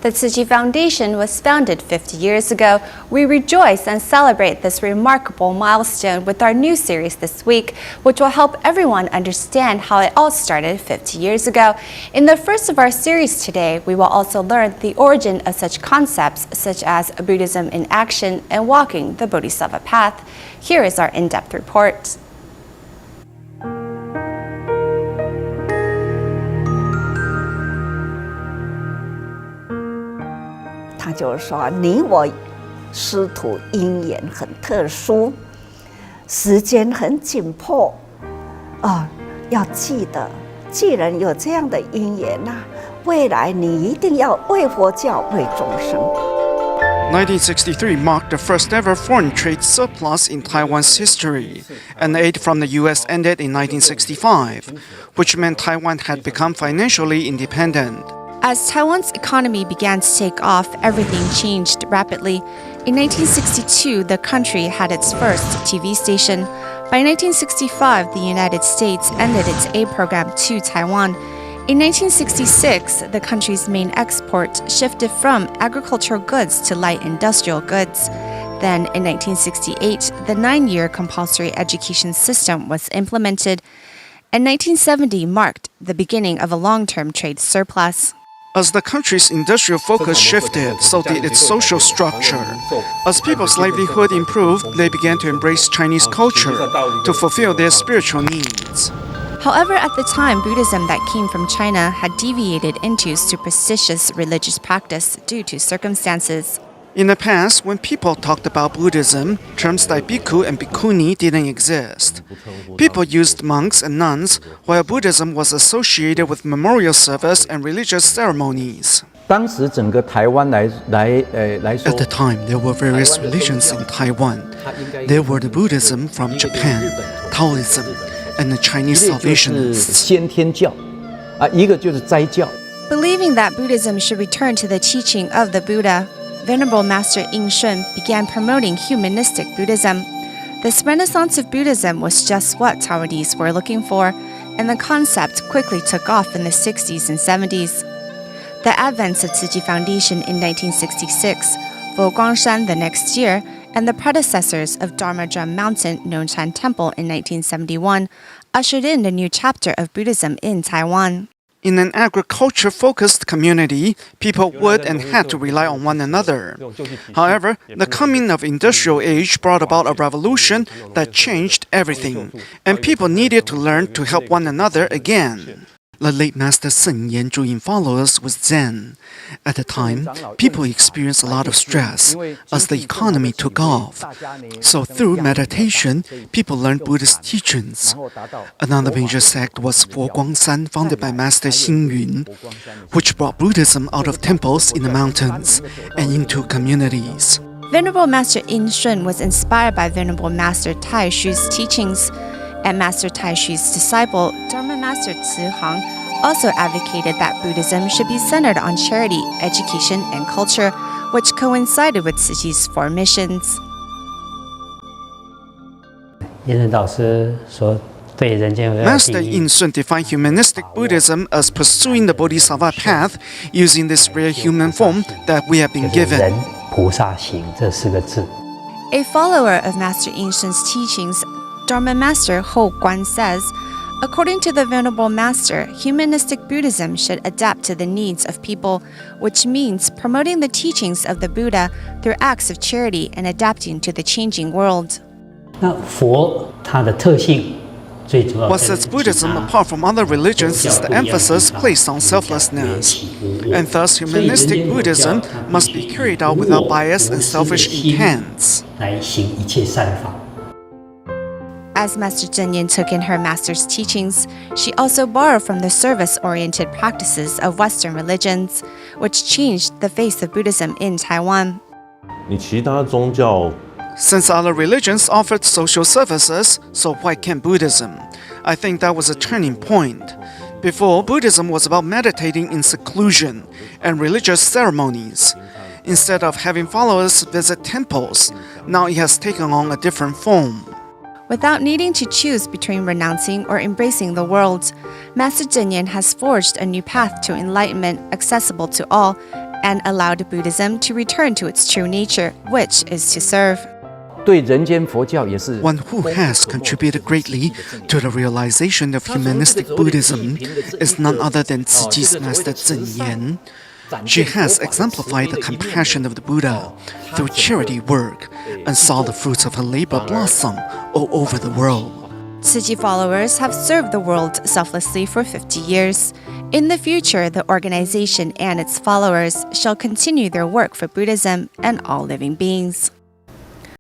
The Tzu Chi Foundation was founded 50 years ago. We rejoice and celebrate this remarkable milestone with our new series this week, which will help everyone understand how it all started 50 years ago. In the first of our series today, we will also learn the origin of such concepts such as Buddhism in action and walking the bodhisattva path. Here is our in-depth report. 他就是说，你我师徒因缘很特殊，时间很紧迫，要记得，既然有这样的因缘未来你一定要为佛教、为众生。 1963 marked the first ever foreign trade surplus in Taiwan's history, and aid from the U.S. ended in 1965, which meant Taiwan had become financially independent. As Taiwan's economy began to take off, everything changed rapidly. In 1962, the country had its first TV station. By 1965, the United States ended its aid program to Taiwan. In 1966, the country's main export shifted from agricultural goods to light industrial goods. Then, in 1968, the 9-year compulsory education system was implemented, and 1970 marked the beginning of a long-term trade surplus. As the country's industrial focus shifted, so did its social structure. As people's livelihood improved, they began to embrace Chinese culture to fulfill their spiritual needs. However, at the time, Buddhism that came from China had deviated into superstitious religious practice due to circumstances. In the past, when people talked about Buddhism, terms like bhikkhu and bhikkhuni didn't exist. People used monks and nuns, while Buddhism was associated with memorial service and religious ceremonies. At the time, there were various religions in Taiwan. There were the Buddhism from Japan, Taoism, and the Chinese Salvationists. Believing that Buddhism should return to the teaching of the Buddha, Venerable Master Ying Shun began promoting humanistic Buddhism. This renaissance of Buddhism was just what Taiwanese were looking for, and the concept quickly took off in the 60s and 70s. The advent of Tzu Chi Foundation in 1966, Fo Guangshan the next year, and the predecessors of Dharma Drum Mountain Nonchan Temple in 1971 ushered in the new chapter of Buddhism in Taiwan. In an agriculture-focused community, people would and had to rely on one another. However, the coming of industrial age brought about a revolution that changed everything, and people needed to learn to help one another again. The late Master Sen Yan joined followers with Zen. At the time, people experienced a lot of stress as the economy took off. So through meditation, people learned Buddhist teachings. Another major sect was Fo Guangshan, founded by Master Xing Yun, which brought Buddhism out of temples in the mountains and into communities. Venerable Master Ying Shun was inspired by Venerable Master Tai Shu's teachings, and Master Tai Shu's disciple, Dharma Master Tzu Hang, also advocated that Buddhism should be centered on charity, education, and culture, which coincided with Tzu Chi's 4 missions. Master Yin Sun defined humanistic Buddhism as pursuing the bodhisattva path using this rare human form that we have been given. A follower of Master Ying Shun's teachings, Dharma Master Ho Guan says, according to the Venerable Master, humanistic Buddhism should adapt to the needs of people, which means promoting the teachings of the Buddha through acts of charity and adapting to the changing world. What sets Buddhism apart from other religions is the emphasis placed on selflessness. And thus, humanistic Buddhism must be carried out without bias and selfish intents. As Master Zhen Yin took in her master's teachings, she also borrowed from the service-oriented practices of Western religions, which changed the face of Buddhism in Taiwan. Since other religions offered social services, so why can't Buddhism? I think that was a turning point. Before, Buddhism was about meditating in seclusion and religious ceremonies. Instead of having followers visit temples, now it has taken on a different form. Without needing to choose between renouncing or embracing the world, Master Zhen Yin has forged a new path to enlightenment accessible to all and allowed Buddhism to return to its true nature, which is to serve. 对人间佛教也是 One who has contributed greatly to the realization of humanistic Buddhism is none other than Tzu Chi's master Zhen Yan. She has exemplified the compassion of the Buddha through charity work and saw the fruits of her labor blossom all over the world. Tzu Chi followers have served the world selflessly for 50 years. In the future, the organization and its followers shall continue their work for Buddhism and all living beings.